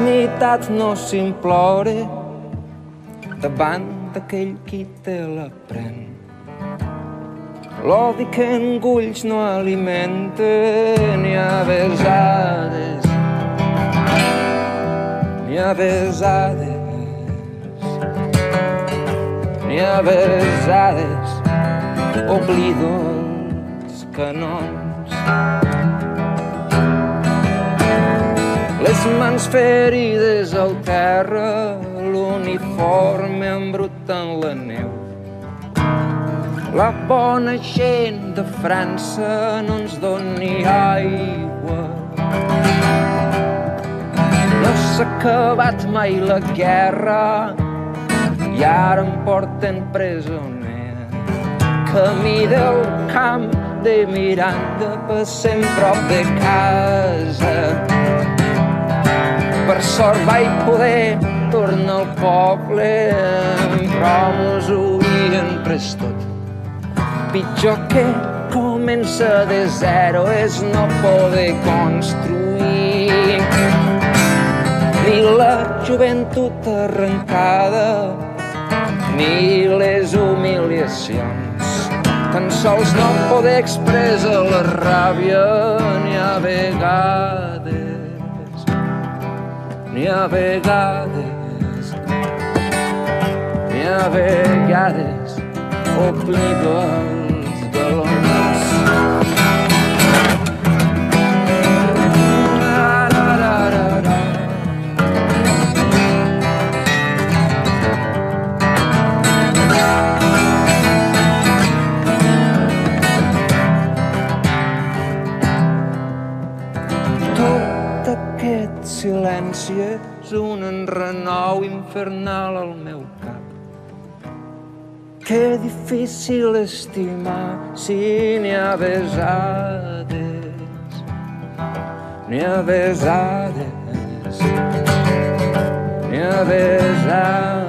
l'intimitat no s'implora davant d'aquell qui te la pren. L'odi que engulls no alimenta ni a besades, ni a besades, ni a besades. Oblido els canons, les mans ferides al terra, l'uniforme embrut en la neu. La bona gent de França no ens doni aigua. No s'ha acabat mai la guerra i ara em porten presoner. Camí del camp de Miranda, passem prop de casa. Per sort vaig poder tornar al poble, però mos ho havien pres tot. Pitjor que comença de zero és no poder construir. Ni la joventut arrencada, ni les humiliacions. Tan sols no poder expressar la ràbia ni a vegades, ni a vegades, ni a vegades oblido els galons. Tot aquest silenci és un enrenou infernal al meu cap. Que difícil estimar si n'hi ha besades, n'hi ha besades, n'hi ha besades.